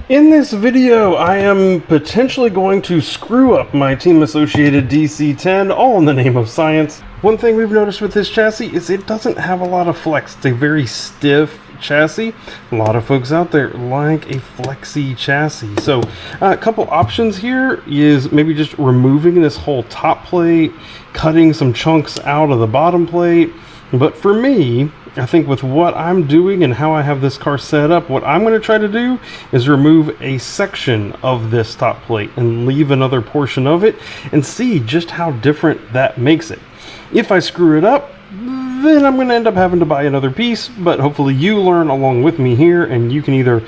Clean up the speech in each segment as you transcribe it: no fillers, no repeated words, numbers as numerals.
In this video, I am potentially going to screw up my Team Associated DC10, all in the name of science. One thing we've noticed with this chassis is it doesn't have a lot of flex. It's a very stiff chassis. A lot of folks out there like a flexy chassis. So a couple options here is maybe just removing this whole top plate, cutting some chunks out of the bottom plate. But for me, I think with what I'm doing and how I have this car set up, what I'm going to try to do is remove a section of this top plate and leave another portion of it and see just how different that makes it. If I screw it up, then I'm going to end up having to buy another piece, but hopefully you learn along with me here and you can either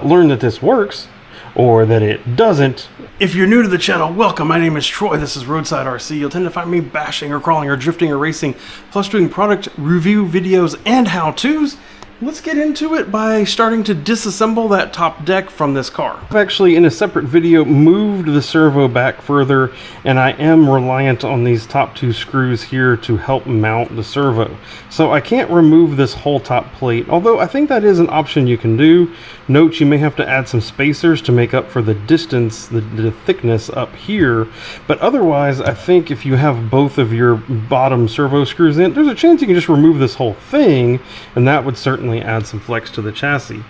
learn that this works or that it doesn't. If you're new to the channel, welcome. My name is Troy. This is Roadside RC. You'll tend to find me bashing or crawling or drifting or racing, plus doing product review videos and how-tos. Let's get into it by starting to disassemble that top deck from this car. I've actually, in a separate video, moved the servo back further, and I am reliant on these top two screws here to help mount the servo. So I can't remove this whole top plate, although I think that is an option you can do. Note you may have to add some spacers to make up for the distance, the thickness up here, but otherwise I think if you have both of your bottom servo screws in, there's a chance you can just remove this whole thing, and that would certainly add some flex to the chassis.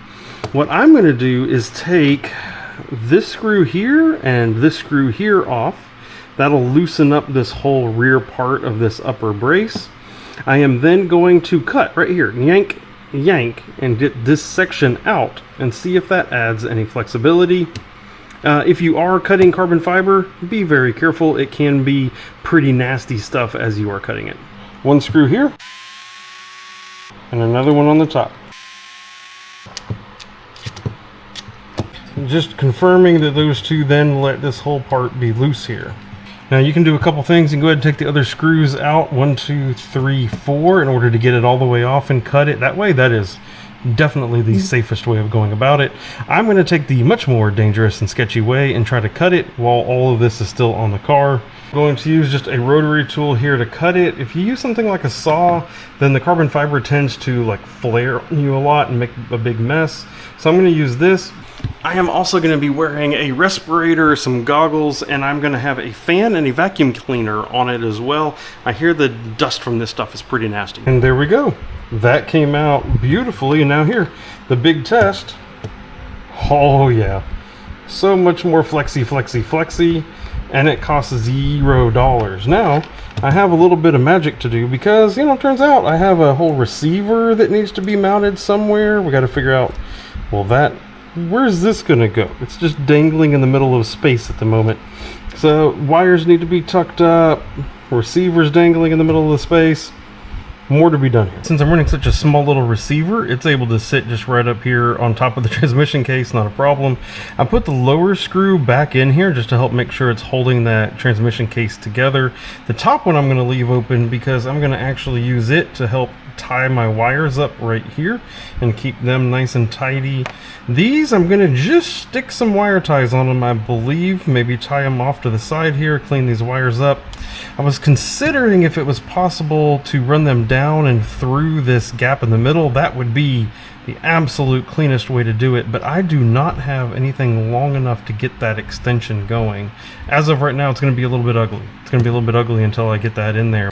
What I'm going to do is take this screw here and this screw here off. That'll loosen up this whole rear part of this upper brace. I am then going to cut right here, yank, and get this section out and see if that adds any flexibility. If you are cutting carbon fiber, be very careful. It can be pretty nasty stuff as you are cutting it. One screw here and another one on the top. Just confirming that those two then let this whole part be loose here. Now you can do a couple things. You can go ahead and take the other screws out, 1, 2, 3, 4, in order to get it all the way off and cut it. That way, that is definitely the safest way of going about it. I'm going to take the much more dangerous and sketchy way and try to cut it while all of this is still on the car. I'm going to use just a rotary tool here to cut it. If you use something like a saw, then the carbon fiber tends to like flare on you a lot and make a big mess. So I'm going to use this. I am also going to be wearing a respirator, some goggles, and I'm going to have a fan and a vacuum cleaner on it as well. I hear the dust from this stuff is pretty nasty. And there we go. That came out beautifully. And now here, the big test. Oh yeah. So much more flexy. And it costs $0. Now, I have a little bit of magic to do because, you know, it turns out I have a whole receiver that needs to be mounted somewhere. We got to figure out, well, where's this gonna go? It's just dangling in the middle of space at the moment. So wires need to be tucked up, receivers dangling in the middle of the space. More to be done here. Since I'm running such a small little receiver, it's able to sit just right up here on top of the transmission case, not a problem. I put the lower screw back in here just to help make sure it's holding that transmission case together. The top one I'm going to leave open because I'm going to actually use it to help tie my wires up right here and keep them nice and tidy. These I'm going to just stick some wire ties on them, I believe. Maybe tie them off to the side here, clean these wires up. I was considering if it was possible to run them down and through this gap in the middle. That would be the absolute cleanest way to do it, but I do not have anything long enough to get that extension going. As of right now, it's going to be a little bit ugly. It's going to be a little bit ugly until I get that in there.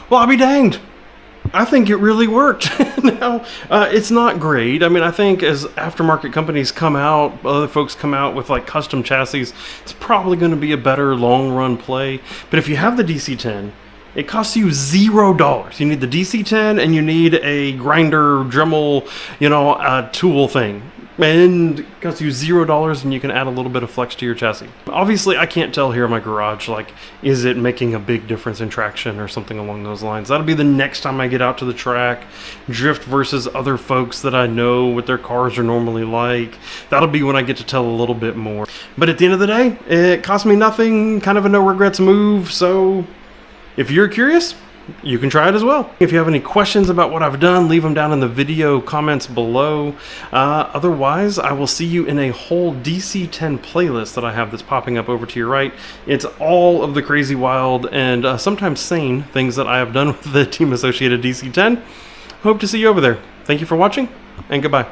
Well, I'll be danged. I think it really worked. Now, it's not great. I mean, I think as aftermarket companies come out, other folks come out with like custom chassis, it's probably going to be a better long run play. But if you have the DC10, it costs you $0. You need the DC10 and you need a grinder, Dremel, tool thing. and it costs you $0, and you can add a little bit of flex to your chassis. Obviously, I can't tell here in my garage, like, is it making a big difference in traction or something along those lines. That'll be the next time I get out to the track, drift versus other folks that I know what their cars are normally like. That'll be when I get to tell a little bit more. But at the end of the day, it cost me nothing, kind of a no regrets move, so if you're curious, you can try it as well. If you have any questions about what I've done, leave them down in the video comments below. Otherwise, I will see you in a whole DC10 playlist that I have that's popping up over to your right. It's all of the crazy, wild, and sometimes sane things that I have done with the Team Associated DC10. Hope to see you over there. Thank you for watching, and goodbye.